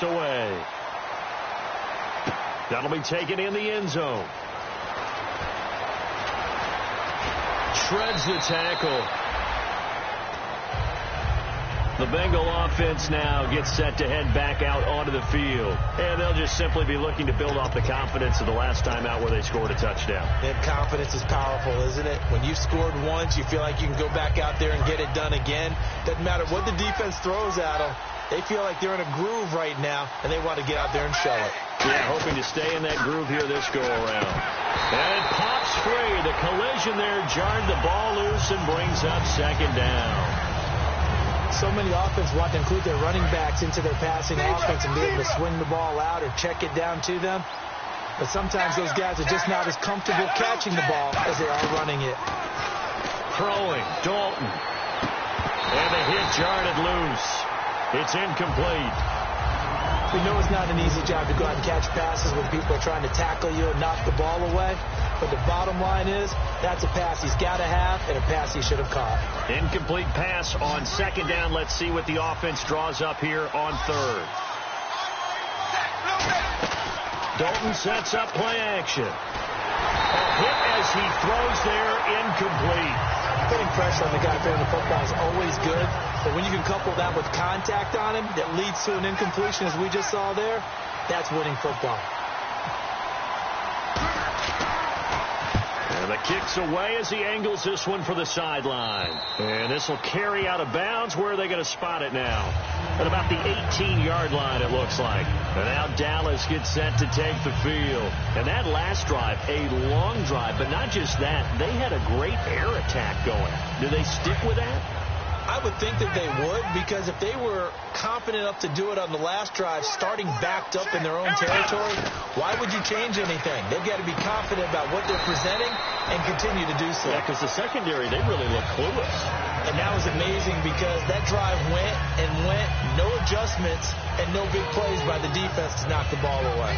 pass away. That'll be taken in the end zone. Shreds the tackle. The Bengal offense now gets set to head back out onto the field. And they'll just simply be looking to build off the confidence of the last time out where they scored a touchdown. And confidence is powerful, isn't it? When you've scored once, you feel like you can go back out there and get it done again. Doesn't matter what the defense throws at them. They feel like they're in a groove right now, and they want to get out there and show it. Yeah, hoping to stay in that groove here this go-around. And it pops free. The collision there jarred the ball loose and brings up second down. So many offense want to include their running backs into their passing offense and be able to swing the ball out or check it down to them. But sometimes those guys are just not as comfortable catching the ball as they are running it. Throwing, Dalton. And the hit jarred it loose. It's incomplete. We know it's not an easy job to go out and catch passes when people are trying to tackle you and knock the ball away. But the bottom line is, that's a pass he's got to have and a pass he should have caught. Incomplete pass on second down. Let's see what the offense draws up here on third. Dalton sets up play action. A hit as he throws there, incomplete. Putting pressure on the guy throwing the football is always good. But when you can couple that with contact on him that leads to an incompletion, as we just saw there, that's winning football. And the kick's away as he angles this one for the sideline. And this will carry out of bounds. Where are they going to spot it now? At about the 18-yard line, it looks like. And now Dallas gets set to take the field. And that last drive, a long drive, but not just that. They had a great air attack going. Do they stick with that? I would think that they would, because if they were confident enough to do it on the last drive, starting backed up in their own territory, why would you change anything? They've got to be confident about what they're presenting and continue to do so. Yeah, because the secondary, they really look clueless. And that was amazing because that drive went and went, no adjustments, and no big plays by the defense to knock the ball away.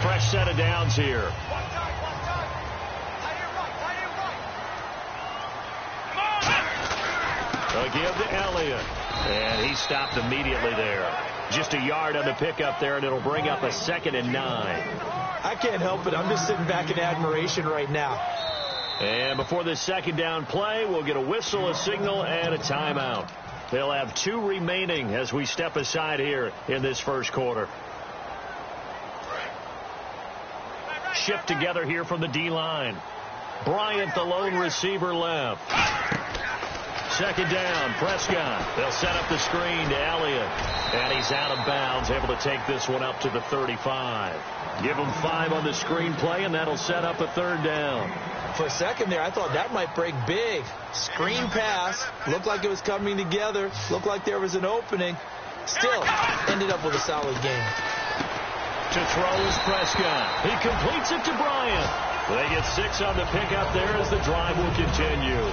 Fresh set of downs here. They'll give to Elliott. And he stopped immediately there. Just a yard on the pickup there, and it'll bring up a 2nd and 9. I can't help it. I'm just sitting back in admiration right now. And before this second down play, we'll get a whistle, a signal, and a timeout. They'll have 2 remaining as we step aside here in this first quarter. Shift together here from the D-line. Bryant, the lone receiver, left. Second down, Prescott. They'll set up the screen to Elliott. And he's out of bounds, able to take this one up to the 35. Give him 5 on the screen play, and that'll set up a 3rd down. For a second there, I thought that might break big. Screen pass. Looked like it was coming together. Looked like there was an opening. Still, ended up with a solid game. To throw is Prescott. He completes it to Bryant. They get 6 on the pickup there as the drive will continue.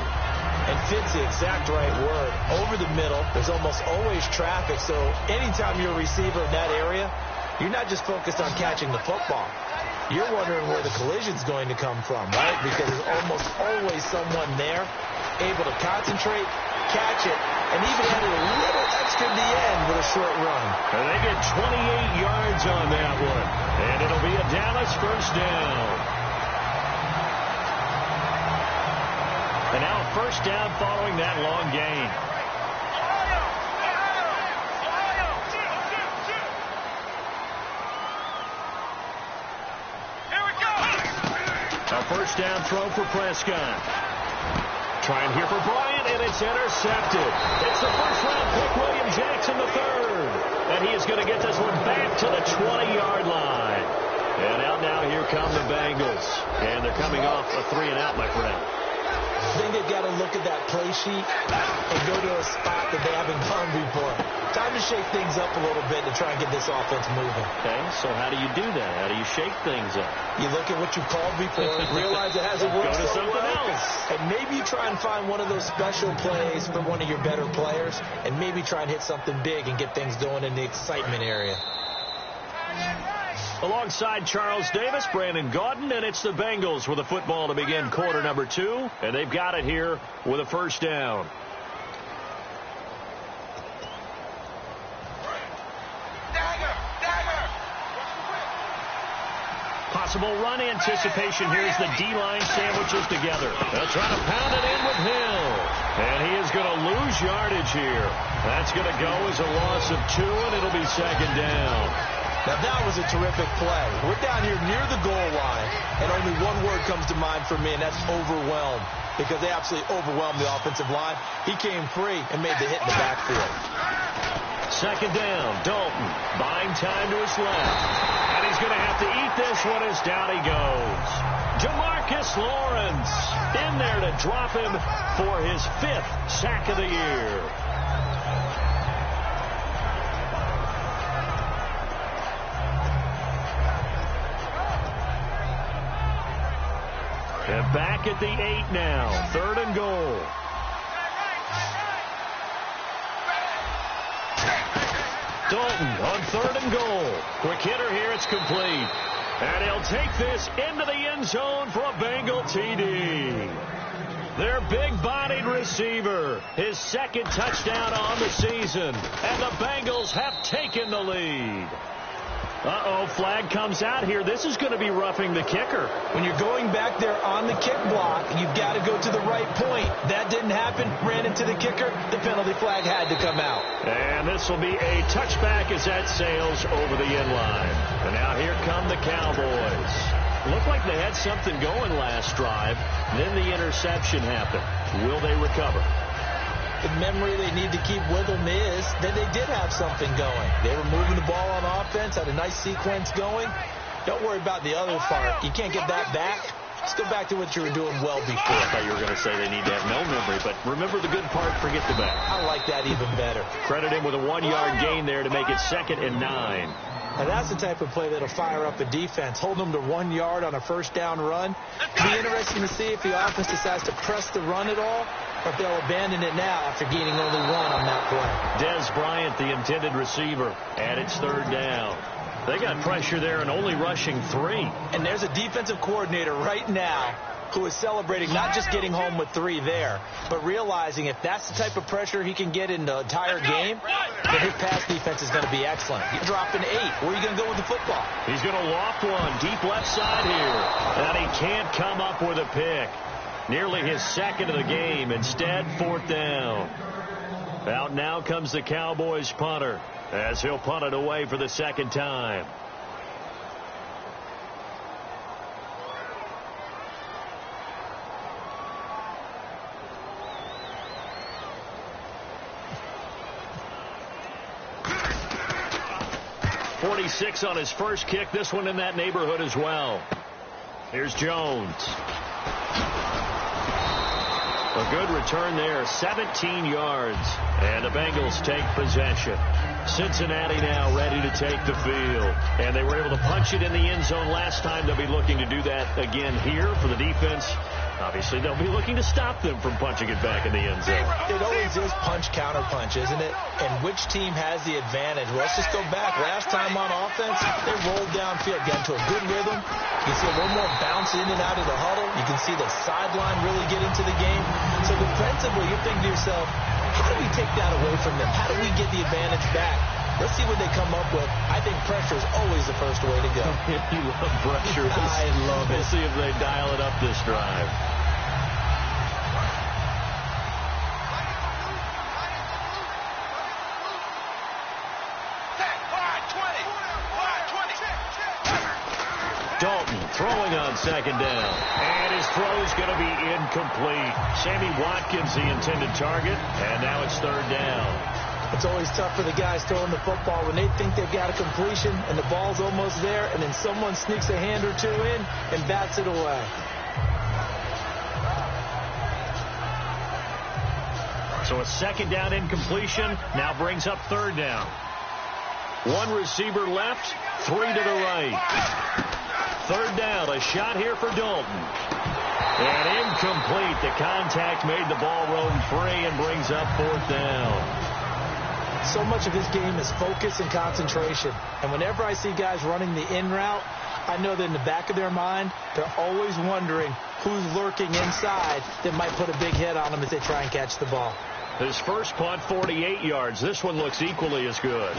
And fits the exact right word. Over the middle, there's almost always traffic, so anytime you're a receiver in that area, you're not just focused on catching the football. You're wondering where the collision's going to come from, right? Because there's almost always someone there able to concentrate, catch it, and even add a little extra at the end with a short run. And they get 28 yards on that one. And it'll be a Dallas first down. And now a first down following that long gain. Here we go. A first down throw for Prescott. Trying here for Bryant, and it's intercepted. It's the first-round pick, William Jackson, the 3rd. And he is going to get this one back to the 20-yard line. And out now, here come the Bengals. And they're coming off a 3-and-out, my friend. I think they've got to look at that play sheet and go to a spot that they haven't gone before. Time to shake things up a little bit to try and get this offense moving. Okay, so how do you do that? How do you shake things up? You look at what you called before, realize it hasn't worked Go to so something well, else. and maybe you try and find one of those special plays for one of your better players, and maybe try and hit something big and get things going in the excitement area. Alongside Charles Davis, Brandon Gaudin, and it's the Bengals with the football to begin quarter number 2, and they've got it here with a first down. Possible run anticipation here as the D-line sandwiches together. They'll try to pound it in with Hill. And he is going to lose yardage here. That's going to go as a loss of 2, and it'll be second down. Now, that was a terrific play. We're down here near the goal line, and only one word comes to mind for me, and that's overwhelmed, because they absolutely overwhelmed the offensive line. He came free and made the hit in the backfield. Second down, Dalton buying time to his left. And he's going to have to eat this one as down he goes. Jamarcus Lawrence in there to drop him for his 5th sack of the year. And back at the 8 now. 3rd and goal. Dalton on 3rd and goal. Quick hitter here. It's complete. And he'll take this into the end zone for a Bengal TD. Their big-bodied receiver. His 2nd touchdown on the season. And the Bengals have taken the lead. Uh-oh, flag comes out here. This is going to be roughing the kicker. When you're going back there on the kick block, you've got to go to the right point. That didn't happen. Ran into the kicker. The penalty flag had to come out. And this will be a touchback as that sails over the end line. And now here come the Cowboys. Looked like they had something going last drive. Then the interception happened. Will they recover? The memory they need to keep with them is that they did have something going. They were moving the ball on offense, had a nice sequence going. Don't worry about the other part. You can't get that back. Just go back to what you were doing well before. I thought you were going to say they need to have no memory, but remember the good part, forget the bad. I like that even better. Credit him with a 1-yard gain there to make it 2nd and 9. Now that's the type of play that'll fire up a defense. Hold them to 1 yard on a first down run. It'll be interesting to see if the offense decides to press the run at all, or if they'll abandon it now after gaining only 1 on that play. Des Bryant, the intended receiver, and it's 3rd down. They got pressure there and only rushing 3. And there's a defensive coordinator right now who is celebrating not just getting home with 3 there, but realizing if that's the type of pressure he can get in the entire game, then his pass defense is going to be excellent. You're dropping 8. Where are you going to go with the football? He's going to loft one deep left side here. And he can't come up with a pick. Nearly his 2nd of the game. Instead, 4th down. Out now comes the Cowboys punter as he'll punt it away for the 2nd time. .46 on his first kick. This one in that neighborhood as well. Here's Jones. A good return there, 17 yards. And the Bengals take possession. Cincinnati now ready to take the field. And they were able to punch it in the end zone last time. They'll be looking to do that again here for the defense. Obviously, they'll be looking to stop them from punching it back in the end zone. It always is punch-counter-punch, isn't it? And which team has the advantage? Well, let's just go back. Last time on offense, they rolled downfield, got into a good rhythm. You can see a little more bounce in and out of the huddle. You can see the sideline really get into the game. So defensively, you're thinking to yourself, how do we take that away from them? How do we get the advantage back? Let's see what they come up with. I think pressure is always the first way to go. You love pressure. I love it. We'll see if they dial it up this drive. Dalton throwing on 2nd down. And his throw's going to be incomplete. Sammy Watkins, the intended target. And now it's 3rd down. It's always tough for the guys throwing the football when they think they've got a completion and the ball's almost there, and then someone sneaks a hand or 2 in and bats it away. So a 2nd down incompletion now brings up 3rd down. 1 receiver left, 3 to the right. 3rd down, a shot here for Dalton. And incomplete. The contact made the ball roam free and brings up 4th down. So much of his game is focus and concentration. And whenever I see guys running the in route, I know that in the back of their mind, they're always wondering who's lurking inside that might put a big hit on them as they try and catch the ball. His first punt, 48 yards. This one looks equally as good.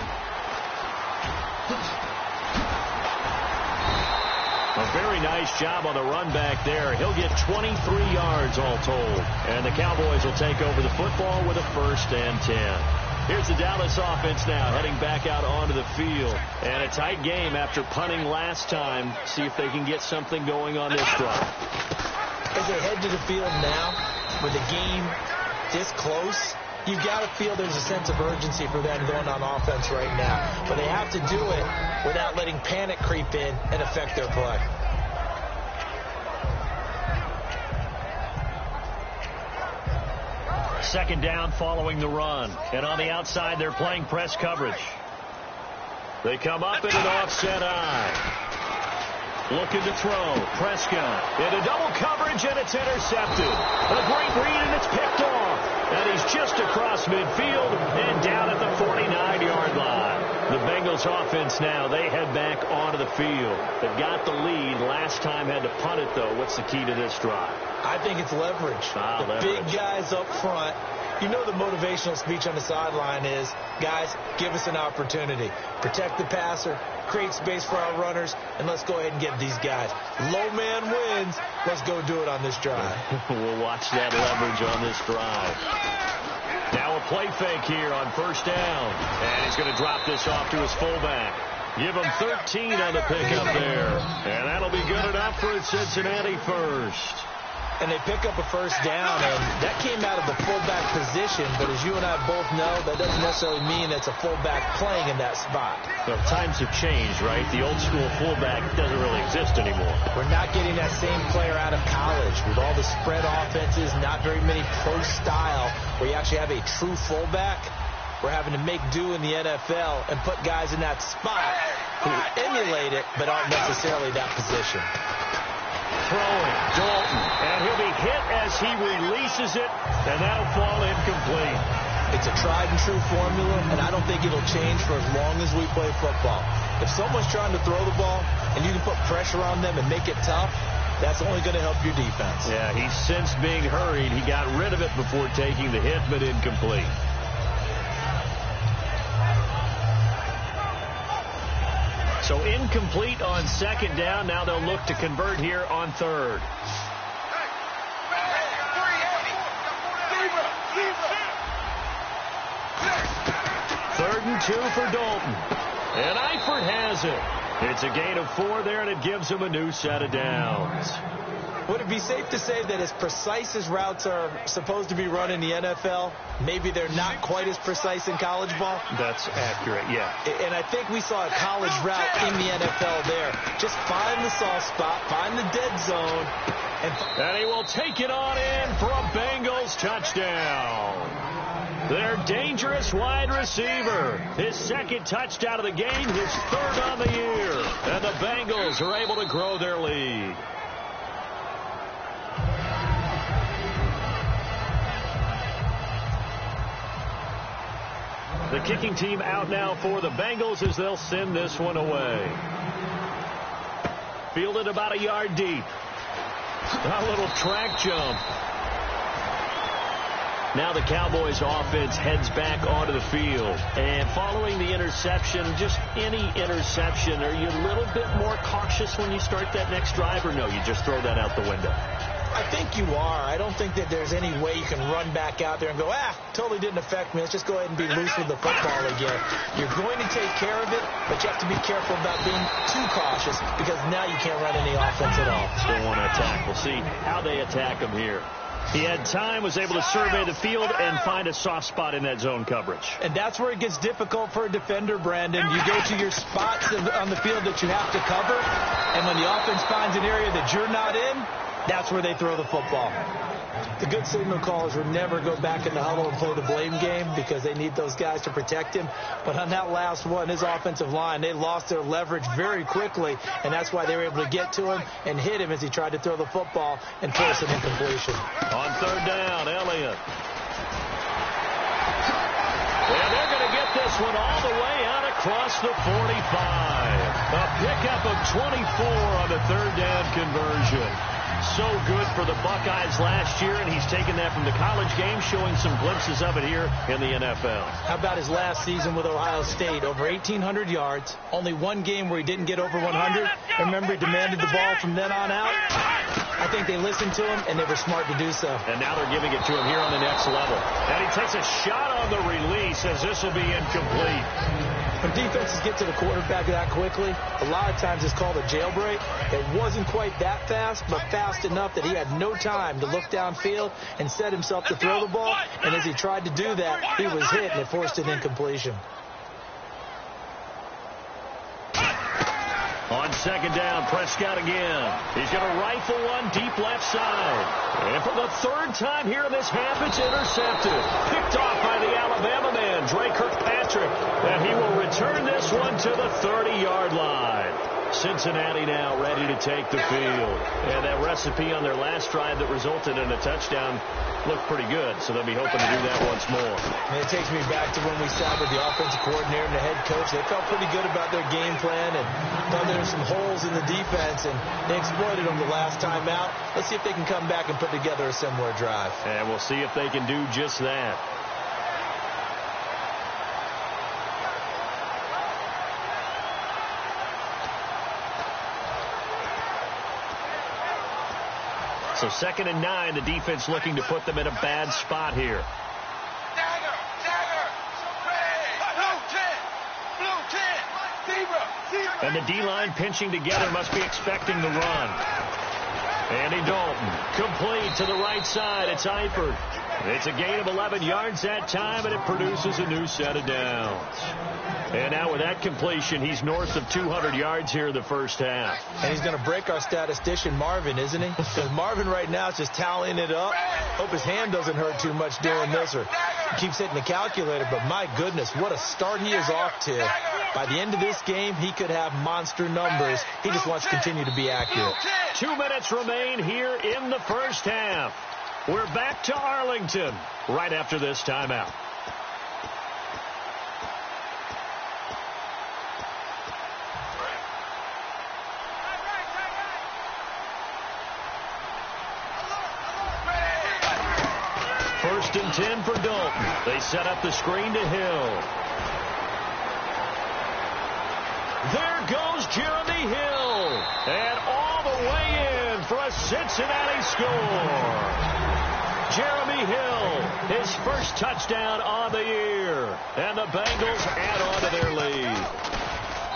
A very nice job on the run back there. He'll get 23 yards all told. And the Cowboys will take over the football with a 1st and 10. Here's the Dallas offense now heading back out onto the field. And a tight game after punting last time. See if they can get something going on this drive. As they head to the field now, with the game this close, you've got to feel there's a sense of urgency for them going on offense right now. But they have to do it without letting panic creep in and affect their play. Second down following the run. And on the outside, they're playing press coverage. They come up in an offset eye. Looking to throw. Prescott into double coverage, and it's intercepted. A great read, and it's picked off. And he's just across midfield and down at the 49-yard line. The Bengals offense now, they head back onto the field. They've got the lead. Last time had to punt it, though. What's the key to this drive? I think it's leverage. The big guys up front. You know the motivational speech on the sideline is, guys, give us an opportunity. Protect the passer, create space for our runners, and let's go ahead and get these guys. Low man wins. Let's go do it on this drive. We'll watch that leverage on this drive. Now a play fake here on 1st down. And he's going to drop this off to his fullback. Give him 13 on the pickup there. And that'll be good enough for a Cincinnati first. And they pick up a 1st down, and that came out of the fullback position. But as you and I both know, that doesn't necessarily mean it's a fullback playing in that spot. Well, times have changed, right? The old school fullback doesn't really exist anymore. We're not getting that same player out of college with all the spread offenses, not very many pro style, where you actually have a true fullback. We're having to make do in the NFL and put guys in that spot who emulate it but aren't necessarily that position. Throwing, Dalton, and he'll be hit as he releases it, and that'll fall incomplete. It's a tried-and-true formula, and I don't think it'll change for as long as we play football. If someone's trying to throw the ball, and you can put pressure on them and make it tough, that's only going to help your defense. Yeah, he sensed being hurried. He got rid of it before taking the hit, but incomplete. So incomplete on 2nd down. Now they'll look to convert here on 3rd. Third and 2 for Dalton. And Eifert has it. It's a gain of 4 there, and it gives him a new set of downs. Would it be safe to say that as precise as routes are supposed to be run in the NFL, maybe they're not quite as precise in college ball? That's accurate, yeah. And I think we saw a college route in the NFL there. Just find the soft spot, find the dead zone. And he will take it on in for a Bengals touchdown. Their dangerous wide receiver. His 2nd touchdown of the game, his 3rd on the year. And the Bengals are able to grow their lead. The kicking team out now for the Bengals as they'll send this one away. Fielded about a yard deep. A little track jump. Now the Cowboys offense heads back onto the field. And following the interception, just any interception, are you a little bit more cautious when you start that next drive, or no, you just throw that out the window? I think you are. I don't think that there's any way you can run back out there and go, totally didn't affect me. Let's just go ahead and be loose with the football again. You're going to take care of it, but you have to be careful about being too cautious because now you can't run any offense at all. Still want to attack. We'll see how they attack him here. He had time, was able to survey the field and find a soft spot in that zone coverage. And that's where it gets difficult for a defender, Brandon. You go to your spots on the field that you have to cover, and when the offense finds an area that you're not in, that's where they throw the football. The good signal callers would never go back in the huddle and play the blame game because they need those guys to protect him. But on that last one, his offensive line, they lost their leverage very quickly, and that's why they were able to get to him and hit him as he tried to throw the football and force an incompletion. On 3rd down, Elliott. And they're going to get across the 45. A pickup of 24 on the third down conversion. So good for the Buckeyes last year, and he's taken that from the college game, showing some glimpses of it here in the NFL. How about his last season with Ohio State? Over 1,800 yards, only one game where he didn't get over 100. Remember, he demanded the ball from then on out. I think they listened to him, and they were smart to do so. And now they're giving it to him here on the next level. And he takes a shot on the release as this will be incomplete. When defenses get to the quarterback that quickly, a lot of times it's called a jailbreak. It wasn't quite that fast, but fast enough that he had no time to look downfield and set himself to throw the ball. And as he tried to do that, he was hit, and it forced an incompletion. On second down, Prescott again. He's going to rifle one deep left side. And for the third time here in this half, it's intercepted. Picked off by the Alabama man, Dre Kirkpatrick. And he will return this one to the 30-yard line. Cincinnati now ready to take the field. And that recipe on their last drive that resulted in a touchdown looked pretty good, so they'll be hoping to do that once more. And it takes me back to when we sat with the offensive coordinator and the head coach. They felt pretty good about their game plan and thought there were some holes in the defense, and they exploited them the last time out. Let's see if they can come back and put together a similar drive. And we'll see if they can do just that. So 2nd and 9, the defense looking to put them in a bad spot here. And the D-line pinching together must be expecting the run. Andy Dalton, complete to the right side. It's Eifert. It's a gain of 11 yards that time, and it produces a new set of downs. And now with that completion, he's north of 200 yards here in the first half. And he's going to break our statistician, Marvin, isn't he? Because Marvin right now is just tallying it up. Hope his hand doesn't hurt too much doing this, or he keeps hitting the calculator. But my goodness, what a start he is off to. By the end of this game, he could have monster numbers. He just wants to continue to be accurate. 2 minutes remain here in the first half. We're back to Arlington right after this timeout. First and 10 for Dalton. They set up the screen to Hill. There goes Jeremy Hill. And all the way in for a Cincinnati score. Jeremy Hill, his first touchdown on the year. And the Bengals add on to their lead.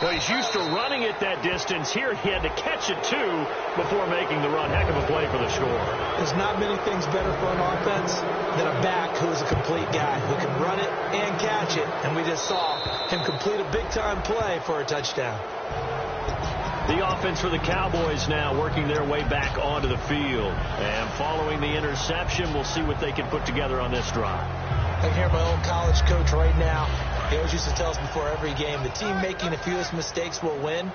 Well, he's used to running it that distance. Here he had to catch it, too, before making the run. Heck of a play for the score. There's not many things better for an offense than a back who's a complete guy who can run it and catch it. And we just saw him complete a big-time play for a touchdown. The offense for the Cowboys now working their way back onto the field. And following the interception, we'll see what they can put together on this drive. I can hear my old college coach right now. He always used to tell us before every game, the team making the fewest mistakes will win.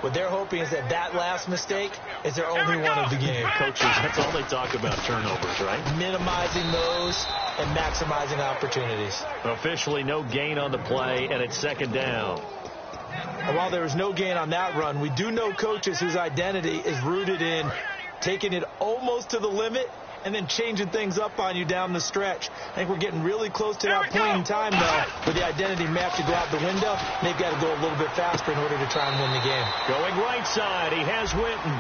What they're hoping is that that last mistake is their only one of the game. Coaches, that's all they talk about, turnovers, right? Minimizing those and maximizing opportunities. Officially no gain on the play, and it's second down. And while there was no gain on that run, we do know coaches whose identity is rooted in taking it almost to the limit and then changing things up on you down the stretch. I think we're getting really close to that point in time, though, where the identity may have to go out the window. They've got to go a little bit faster in order to try and win the game. Going right side, he has Witten.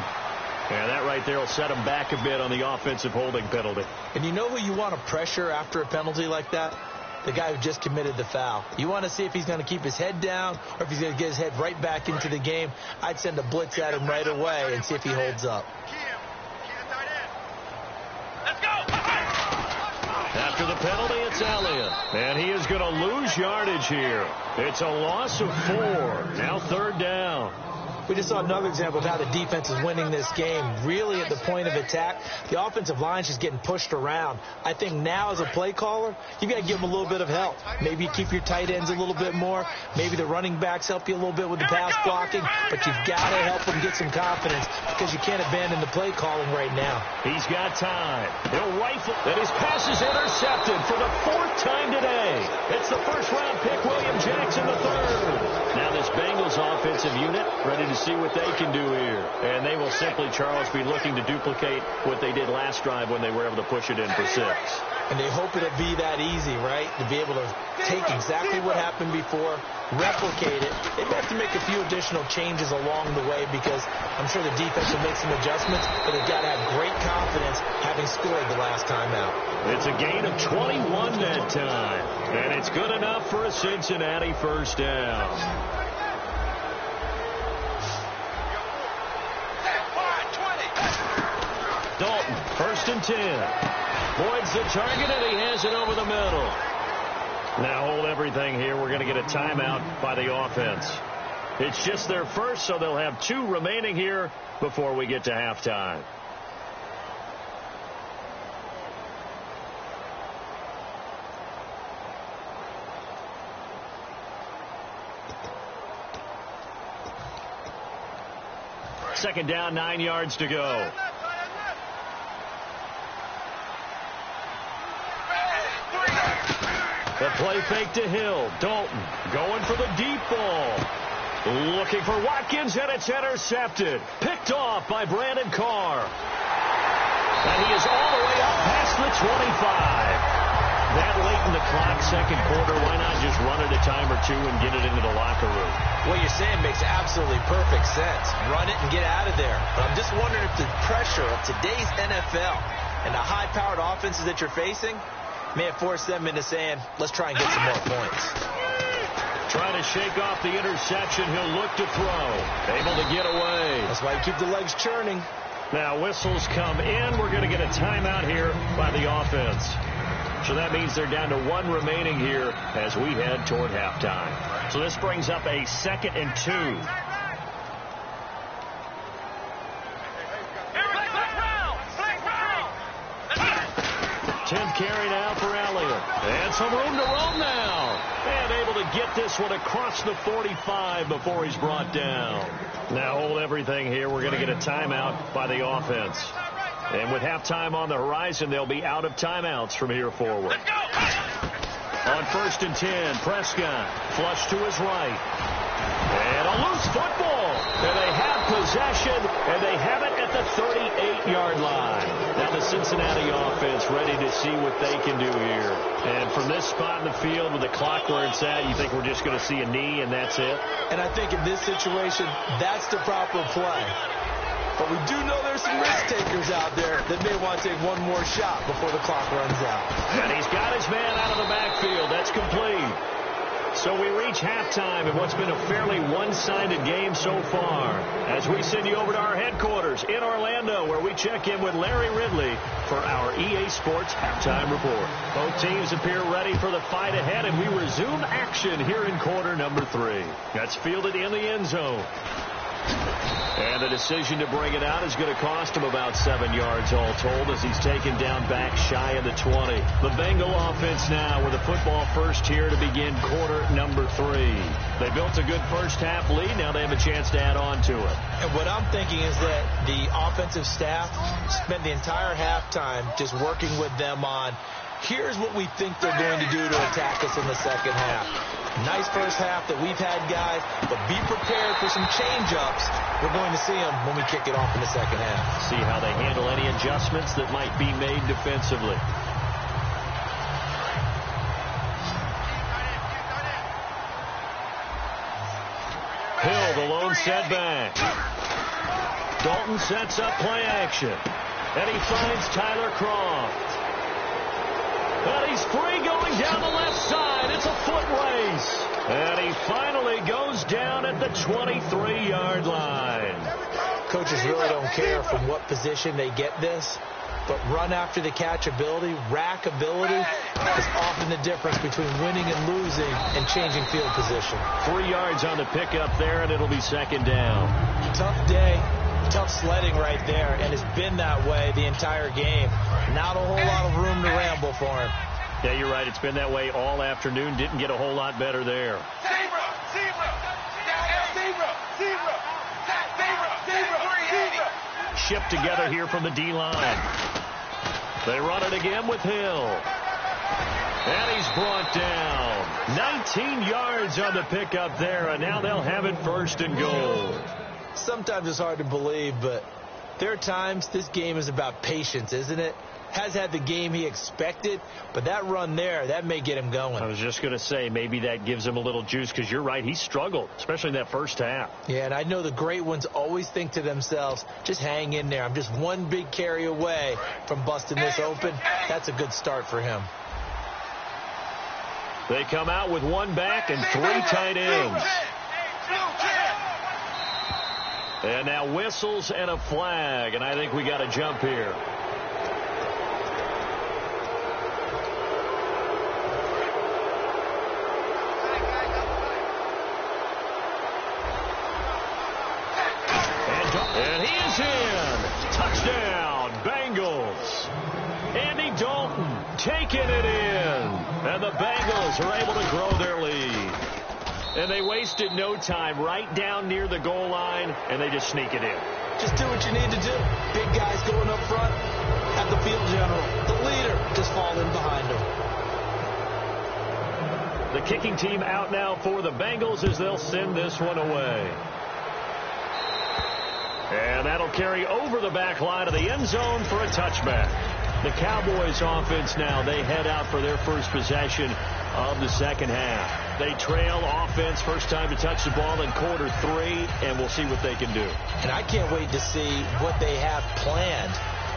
And that right there will set him back a bit on the offensive holding penalty. And you know who you want to pressure after a penalty like that? The guy who just committed the foul. You want to see if he's going to keep his head down or if he's going to get his head right back into the game. I'd send a blitz at him right away and see if he holds up. After the penalty, it's Elliott. And he is going to lose yardage here. It's a loss of 4. Now third down. We just saw another example of how the defense is winning this game. Really at the point of attack, the offensive line's just getting pushed around. I think now as a play caller, you've got to give them a little bit of help. Maybe you keep your tight ends a little bit more. Maybe the running backs help you a little bit with the pass blocking. But you've got to help them get some confidence because you can't abandon the play calling right now. He's got time. He'll rifle. And his pass is intercepted for the 4th time today. It's the first-round pick, William Jackson III. Now the Bengals offensive unit ready to see what they can do here. And they will simply, Charles, be looking to duplicate what they did last drive when they were able to push it in for 6. And they hope it'll be that easy, right? To be able to take exactly what happened before, replicate it. They may have to make a few additional changes along the way because I'm sure the defense will make some adjustments, but they've got to have great confidence having scored the last time out. It's a gain of 21 that time, and it's good enough for a Cincinnati first down. Dalton, 1st and 10. Boyd's the target, and he has it over the middle. Now hold everything here. We're going to get a timeout by the offense. It's just their first, so they'll have 2 remaining here before we get to halftime. Second down, 9 yards to go. The play fake to Hill. Dalton going for the deep ball. Looking for Watkins, and it's intercepted. Picked off by Brandon Carr. And he is all the way up past the 25. That late in the clock, second quarter, why not just run it a time or two and get it into the locker room? What you're saying makes absolutely perfect sense. Run it and get out of there. But I'm just wondering if the pressure of today's NFL and the high-powered offenses that you're facing may have forced them into saying, let's try and get some more points. Trying to shake off the interception. He'll look to throw. Able to get away. That's why you keep the legs churning. Now whistles come in. We're going to get a timeout here by the offense. So that means they're down to 1 remaining here as we head toward halftime. So this brings up a 2nd and 2. 10th carry now for Elliott. And some room to roam now. And able to get this one across the 45 before he's brought down. Now hold everything here. We're going to get a timeout by the offense. And with halftime on the horizon, they'll be out of timeouts from here forward. On 1st and 10, Prescott flush to his right. And a loose football. And they have possession, and they have it at the 38-yard line. Now the Cincinnati offense ready to see what they can do here. And from this spot in the field with the clock where it's at, you think we're just going to see a knee and that's it? And I think in this situation, that's the proper play. But we do know there's some risk takers out there that may want to take one more shot before the clock runs out. And he's got his man out of the backfield. That's complete. So we reach halftime in what's been a fairly one-sided game so far as we send you over to our headquarters in Orlando where we check in with Larry Ridley for our EA Sports Halftime Report. Both teams appear ready for the fight ahead, and we resume action here in quarter number 3. That's fielded in the end zone. And the decision to bring it out is going to cost him about 7 yards all told as he's taken down back shy of the 20. The Bengal offense now with a football first here to begin quarter number 3. They built a good first half lead. Now they have a chance to add on to it. And what I'm thinking is that the offensive staff spent the entire halftime just working with them on here's what we think they're going to do to attack us in the second half. Nice first half that we've had, guys, but be prepared for some change-ups. We're going to see them when we kick it off in the second half. See how they handle any adjustments that might be made defensively. Hill, the lone setback. Dalton sets up play action. And he finds Tyler Croft. And he's free going down the left side. It's a foot race. And he finally goes down at the 23-yard line. Coaches really don't care from what position they get this, but run after the catch ability, rack ability is often the difference between winning and losing and changing field position. 3 yards on the pickup there, and it'll be second down. Tough day. Tough sledding right there, and it's been that way the entire game. Not a whole lot of room to ramble for him. Yeah, you're right. It's been that way all afternoon. Didn't get a whole lot better there. Shipped together here from the D-line. They run it again with Hill. And he's brought down. 19 yards on the pickup there, and now they'll have it 1st and goal. Sometimes it's hard to believe, but there are times this game is about patience, isn't it? Has had the game he expected, but that run there, that may get him going. I was just going to say, maybe that gives him a little juice, because you're right, he struggled, especially in that first half. Yeah, and I know the great ones always think to themselves, just hang in there. I'm just one big carry away from busting this open. That's a good start for him. They come out with 1 back and 3 tight ends. And now whistles and a flag, and I think we got a jump here. And he is in. Touchdown, Bengals. Andy Dalton taking it in. And the Bengals are able to grow their lead. And they wasted no time right down near the goal line, and they just sneak it in. Just do what you need to do. Big guys going up front. Have the field general, the leader, just fall in behind him. The kicking team out now for the Bengals as they'll send this one away. And that'll carry over the back line of the end zone for a touchback. The Cowboys offense now, they head out for their first possession of the second half. They trail offense, first time to touch the ball in Q3, and we'll see what they can do. And I can't wait to see what they have planned,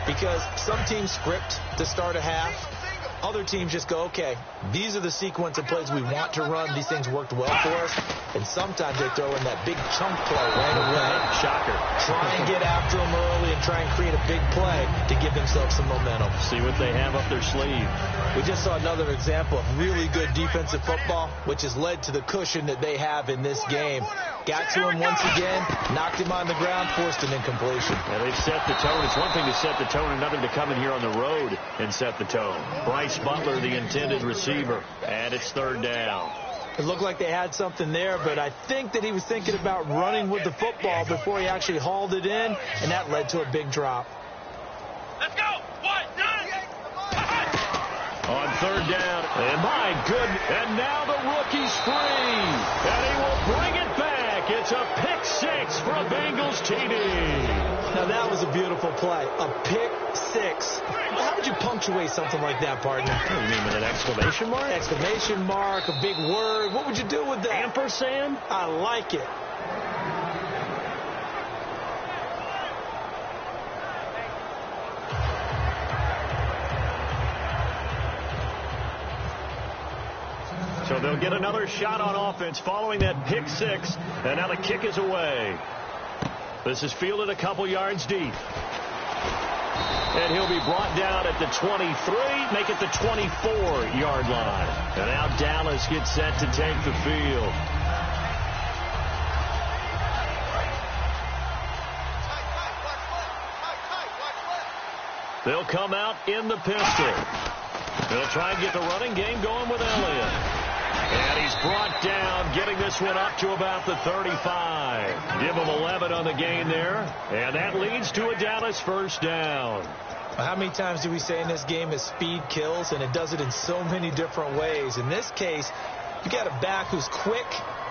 because some teams script to start a half. Other teams just go, okay, these are the sequence of plays we want to run. These things worked well for us. And sometimes they throw in that big chunk play right away. Shocker. Try and get after them early and try and create a big play to give themselves some momentum. See what they have up their sleeve. We just saw another example of really good defensive football, which has led to the cushion that they have in this game. Got to him once again, knocked him on the ground, forced an incompletion. Yeah, they've set the tone. It's one thing to set the tone, another to come in here on the road and set the tone. Bryce Butler, the intended receiver, and it's 3rd down. It looked like they had something there, but I think that he was thinking about running with the football before he actually hauled it in, and that led to a big drop. Let's go! 1, 2, on 3rd down, and my goodness, and now the rookie's free, and he will bring it back. It's a pick 6 for a Bengals TD. Now that was a beautiful play, a pick 6. How would you punctuate something like that, partner? What do you mean, with an exclamation mark? Exclamation mark, a big word. What would you do with that? Ampersand? I like it. So they'll get another shot on offense following that pick 6, and now the kick is away. This is fielded a couple yards deep. And he'll be brought down at the 23, make it the 24-yard line. And now Dallas gets set to take the field. They'll come out in the pistol. They'll try and get the running game going with Elliott. And he's brought down, getting this one up to about the 35. Give him 11 on the gain there. And that leads to a Dallas 1st down. How many times do we say in this game that speed kills, and it does it in so many different ways? In this case, you got a back who's quick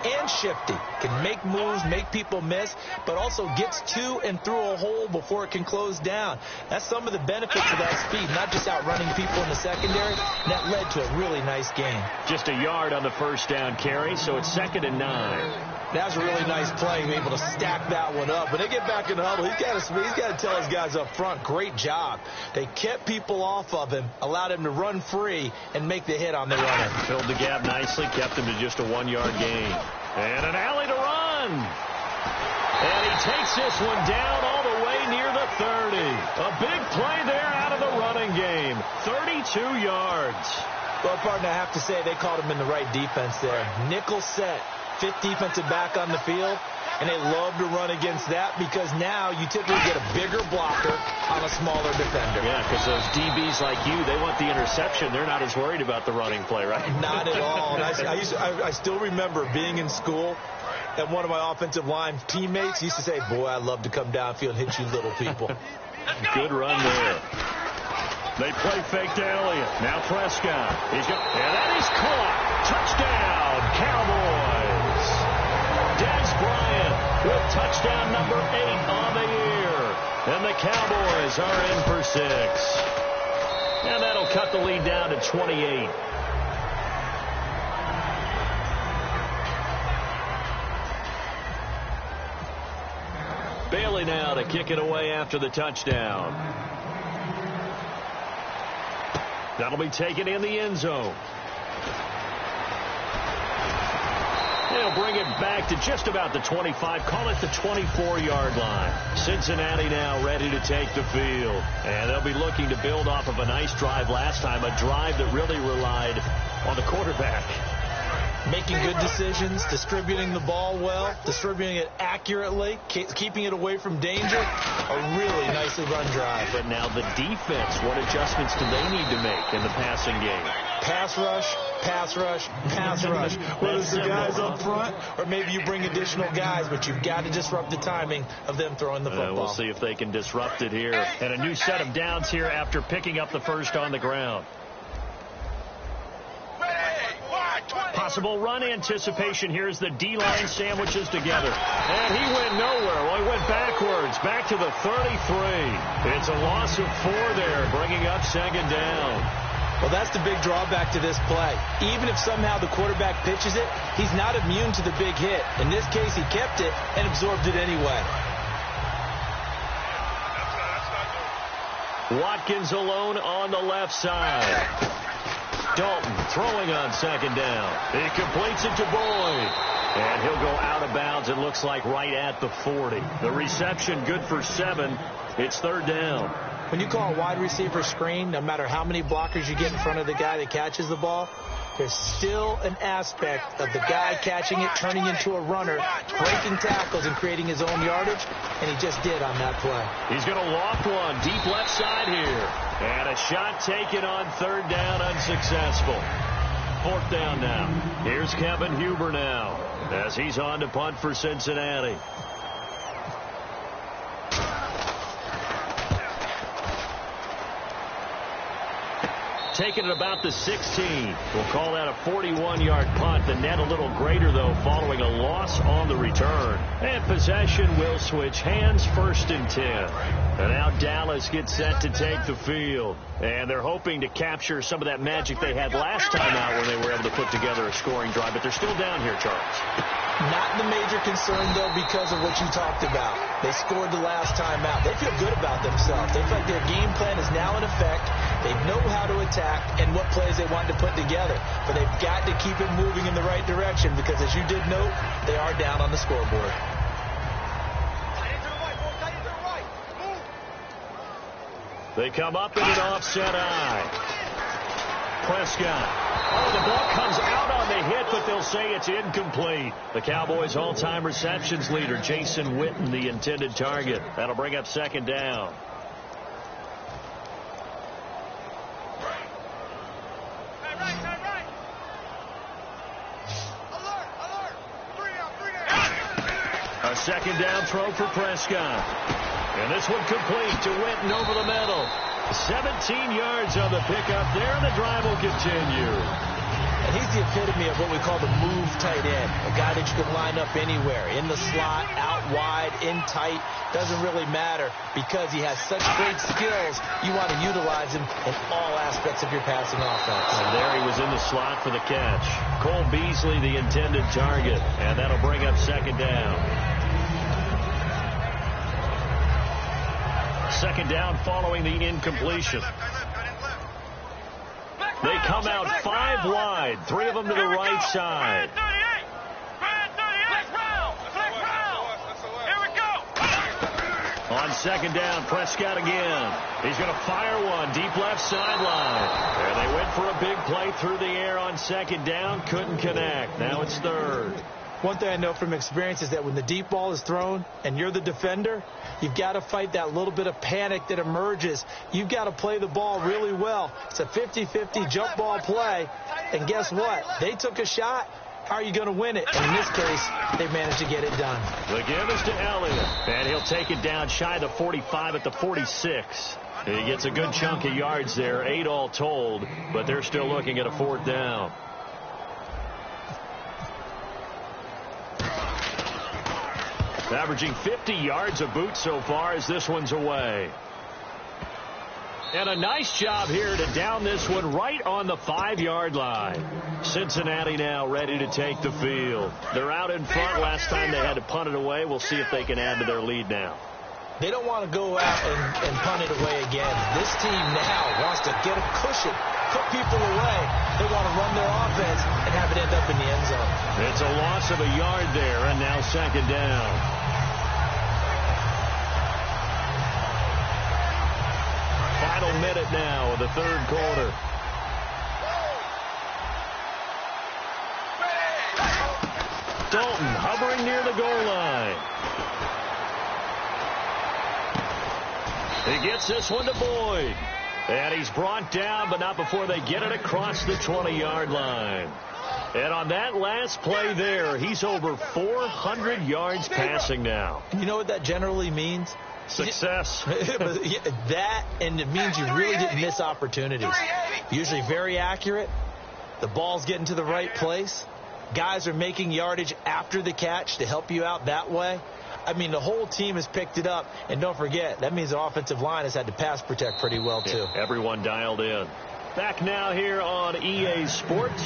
and shifty, can make moves, make people miss, but also gets to and through a hole before it can close down. That's some of the benefits of that speed, not just outrunning people in the secondary. And that led to a really nice game. Just a yard on the 1st down carry, so it's 2nd and 9. That was a really nice play, able to stack that one up. When they get back in the huddle, he's got to tell his guys up front, great job. They kept people off of him, allowed him to run free, and make the hit on the runner. Filled the gap nicely, kept him to just a 1-yard gain. And an alley to run. And he takes this one down all the way near the 30. A big play there out of the running game. 32 yards. Well, partner, I have to say they called him in the right defense there. Nickel set. 5th defensive back on the field, and they love to run against that because now you typically get a bigger blocker on a smaller defender. Yeah, because those DBs like you, they want the interception. They're not as worried about the running play, right? Not at all. And I still remember being in school, and one of my offensive line teammates used to say, boy, I'd love to come downfield and hit you little people. Good run there. They play fake to Elliott. Now Prescott. And that is caught. Touchdown, Cowboys. Dez Bryant with touchdown number 8 on the year. And the Cowboys are in for 6. And that'll cut the lead down to 28. Bailey now to kick it away after the touchdown. That'll be taken in the end zone. They'll bring it back to just about the 25. Call it the 24-yard line. Cincinnati now ready to take the field. And they'll be looking to build off of a nice drive last time, a drive that really relied on the quarterback. Making good decisions, distributing the ball well, distributing it accurately, keeping it away from danger. A really nicely run drive. But now the defense, what adjustments do they need to make in the passing game? Pass rush, pass rush, pass rush. Whether it's the guys up front or maybe you bring additional guys, but you've got to disrupt the timing of them throwing the football. We'll see if they can disrupt it here. And a new set of downs here after picking up the first on the ground. Possible run anticipation here as the D-line sandwiches together. And he went nowhere. Well, he went backwards, back to the 33. It's a loss of 4 there, bringing up second down. Well, that's the big drawback to this play. Even if somehow the quarterback pitches it, he's not immune to the big hit. In this case, he kept it and absorbed it anyway. Watkins alone on the left side. Dalton throwing on second down. He completes it to Boyd. And he'll go out of bounds, it looks like, right at the 40. The reception good for 7. It's third down. When you call a wide receiver screen, no matter how many blockers you get in front of the guy that catches the ball, there's still an aspect of the guy catching it, turning into a runner, breaking tackles and creating his own yardage, and he just did on that play. He's going to loft one deep left side here. And a shot taken on third down, unsuccessful. Fourth down now. Here's Kevin Huber now as he's on to punt for Cincinnati. Taking it about the 16. We'll call that a 41-yard punt. The net a little greater, though, following a loss on the return. And possession will switch hands, 1st and 10. And now Dallas gets set to take the field. And they're hoping to capture some of that magic they had last time out when they were able to put together a scoring drive. But they're still down here, Charles. Not the major concern, though, because of what you talked about. They scored the last time out. They feel good about themselves. They feel like their game plan is now in effect. They know how to attack and what plays they want to put together. But they've got to keep it moving in the right direction because, as you did note, they are down on the scoreboard. They come up in an offset eye. Prescott. Oh, the ball comes out on the hit, but they'll say it's incomplete. The Cowboys' all-time receptions leader, Jason Witten, the intended target. That'll bring up second down. A second down throw for Prescott. And this one complete to Witten over the middle. 17 yards on the pickup there, and the drive will continue. And he's the epitome of what we call the move tight end. A guy that you can line up anywhere. In the slot, out wide, in tight. Doesn't really matter because he has such great skills. You want to utilize him in all aspects of your passing offense. And there he was in the slot for the catch. Cole Beasley, the intended target. And that'll bring up second down. Second down following the incompletion. They come out 5 wide, 3 of them to the right side. On second down, Prescott again. He's going to fire one deep left sideline. And they went for a big play through the air on second down. Couldn't connect. Now it's third. One thing I know from experience is that when the deep ball is thrown and you're the defender, you've got to fight that little bit of panic that emerges. You've got to play the ball really well. It's a 50-50 jump ball play. And guess what? They took a shot. How are you going to win it? And in this case, they managed to get it done. The give is to Elliott. And he'll take it down shy of the 45 at the 46. He gets a good chunk of yards there, 8 all told, but they're still looking at a 4th down. Averaging 50 yards a boot so far as this one's away. And a nice job here to down this one right on the 5-yard line. Cincinnati now ready to take the field. They're out in front. Last time they had to punt it away. We'll see if they can add to their lead now. They don't want to go out and punt it away again. This team now wants to get a cushion, put people away. They want to run their offense and have it end up in the end zone. It's a loss of a yard there, and now 2nd down. Final minute now of the 3rd quarter. Dalton hovering near the goal line. He gets this one to Boyd. And he's brought down, but not before they get it across the 20-yard line. And on that last play there, he's over 400 yards passing now. You know what that generally means? Success. That, and it means you really didn't miss opportunities. Usually very accurate. The ball's getting to the right place. Guys are making yardage after the catch to help you out that way. I mean, the whole team has picked it up. And don't forget, that means the offensive line has had to pass protect pretty well, too. Yeah, everyone dialed in. Back now here on EA Sports.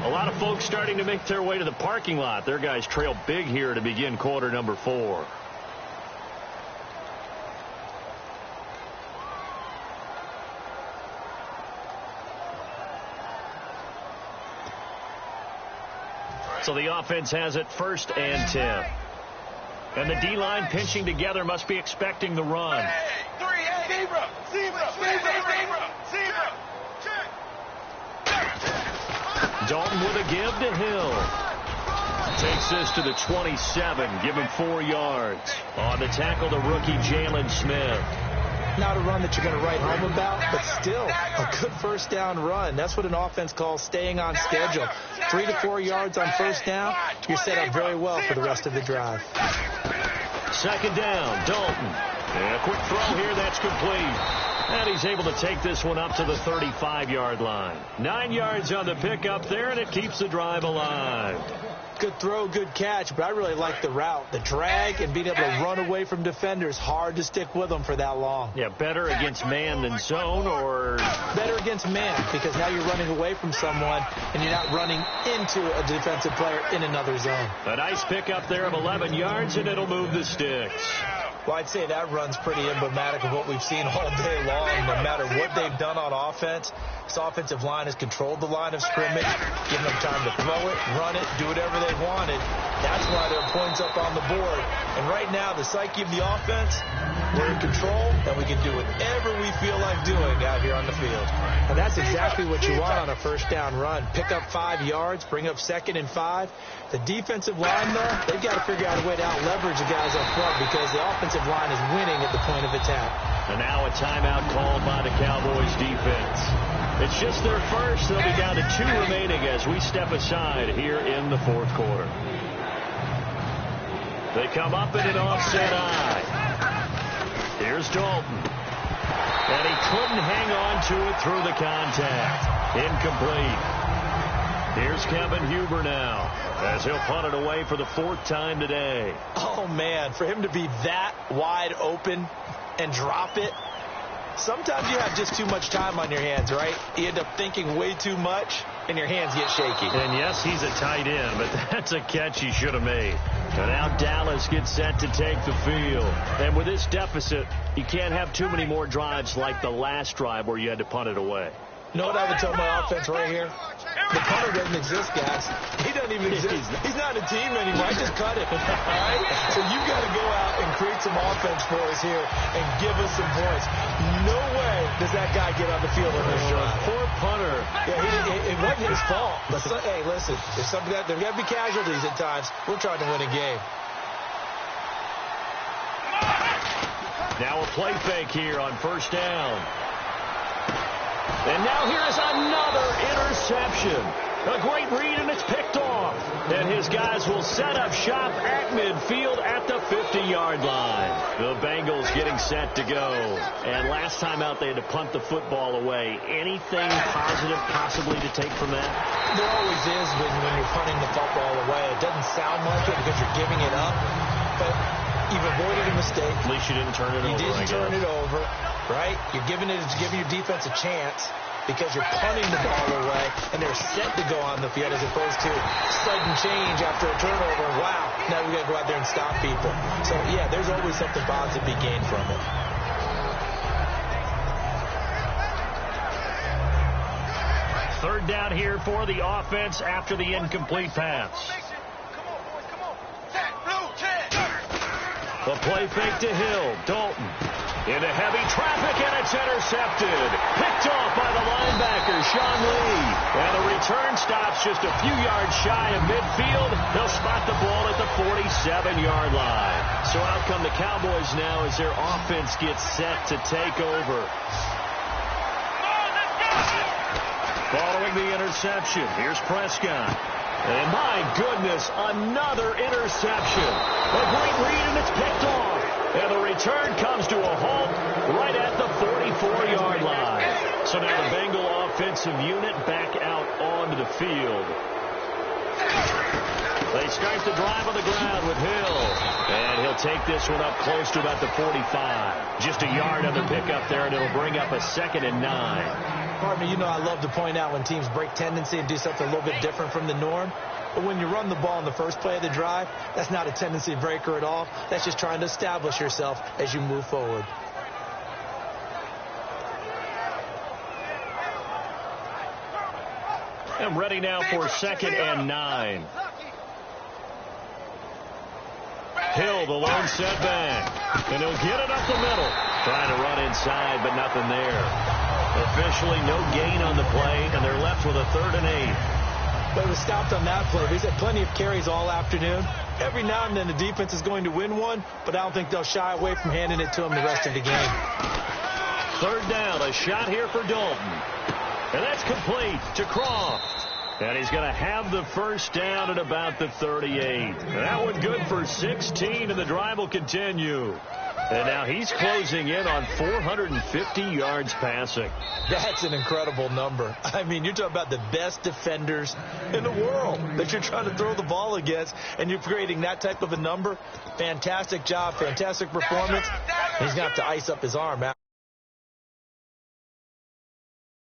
A lot of folks starting to make their way to the parking lot. Their guys trail big here to begin quarter number 4. So the offense has it 1st and 10. And the D-line pinching together must be expecting the run. Dalton with a give to Hill. Takes this to the 27. Give him 4 yards. On the tackle, the rookie Jalen Smith. Not a run that you're going to write home about, but still a good 1st down run. That's what an offense calls staying on schedule. 3 to 4 yards on 1st down. You're set up very well for the rest of the drive. 2nd down, Dalton. And a quick throw here, that's complete. And he's able to take this one up to the 35-yard line. 9 yards on the pickup there, and it keeps the drive alive. Good throw, good catch, but I really like the route. The drag and being able to run away from defenders, hard to stick with them for that long. Yeah, better against man than zone, or? Better against man, because now you're running away from someone and you're not running into a defensive player in another zone. A nice pickup there of 11 yards, and it'll move the sticks. Well, I'd say that run's pretty emblematic of what we've seen all day long. No matter what they've done on offense, this offensive line has controlled the line of scrimmage, given them time to throw it, run it, do whatever they wanted. That's why there are points up on the board. And right now, the psyche of the offense, we're in control, and we can do whatever we feel like doing out here on the field. And that's exactly what you want on a 1st down run. Pick up 5 yards, bring up 2nd and 5. The defensive line, though, they've got to figure out a way to out-leverage the guys up front because the offensive line is winning at the point of attack. And now a timeout called by the Cowboys defense. It's just their first. They'll be down to 2 remaining as we step aside here in the 4th quarter. They come up in an offset eye. Here's Dalton. And he couldn't hang on to it through the contact. Incomplete. Here's Kevin Huber now as he'll punt it away for the 4th time today. Oh, man, for him to be that wide open and drop it. Sometimes you have just too much time on your hands, right? You end up thinking way too much, and your hands get shaky. And, yes, he's a tight end, but that's a catch he should have made. And now Dallas gets set to take the field. And with this deficit, you can't have too many more drives like the last drive where you had to punt it away. You know what I would tell my offense right here? The punter doesn't exist, guys. He doesn't even exist. He's not a team anymore. I just cut it. All right? So you've got to go out and create some offense for us here and give us some points. No way does that guy get on the field on this drive. Poor punter. Yeah, it wasn't his fault. But hey, listen, there's got to be casualties at times. We're trying to win a game. Now a play fake here on 1st down. And now here is another interception. A great read, and it's picked off. And his guys will set up shop at midfield at the 50-yard line. The Bengals getting set to go. And last time out, they had to punt the football away. Anything positive possibly to take from that? There always is when you're punting the football away. It doesn't sound like it because you're giving it up, but you've avoided a mistake. At least you didn't turn it over. You didn't turn it over, right? You're giving your defense a chance because you're punting the ball away, and they're set to go on the field as opposed to sudden change after a turnover. Wow, now we got to go out there and stop people. So, yeah, there's always something positive to be gained from it. Third down here for the offense after the incomplete pass. The play fake to Hill. Dalton into heavy traffic, and it's intercepted. Picked off by the linebacker, Sean Lee. And the return stops just a few yards shy of midfield. They'll spot the ball at the 47-yard line. So out come the Cowboys now as their offense gets set to take over. Following the interception, here's Prescott. And my goodness, another interception. A great read, and it's picked off. And the return comes to a halt right at the 44-yard line. So now the Bengal offensive unit back out onto the field. They start the drive on the ground with Hill. And he'll take this one up close to about the 45. Just a yard on the pickup there, and it'll bring up a 2nd and 9. Partner, you know I love to point out when teams break tendency and do something a little bit different from the norm. But when you run the ball in the first play of the drive, that's not a tendency breaker at all. That's just trying to establish yourself as you move forward. I'm ready now for 2nd and 9. Hill, the lone setback. And he'll get it up the middle. Trying to run inside, but nothing there. Officially no gain on the play, and they're left with a 3rd and 8. But it was stopped on that play. He's had plenty of carries all afternoon. Every now and then the defense is going to win one, but I don't think they'll shy away from handing it to him the rest of the game. 3rd down, a shot here for Dalton. And that's complete to Croft. And he's going to have the first down at about the 38. That one good for 16, and the drive will continue. And now he's closing in on 450 yards passing. That's an incredible number. I mean, you're talking about the best defenders in the world that you're trying to throw the ball against, and you're creating that type of a number. Fantastic job, fantastic performance. He's going to have to ice up his arm.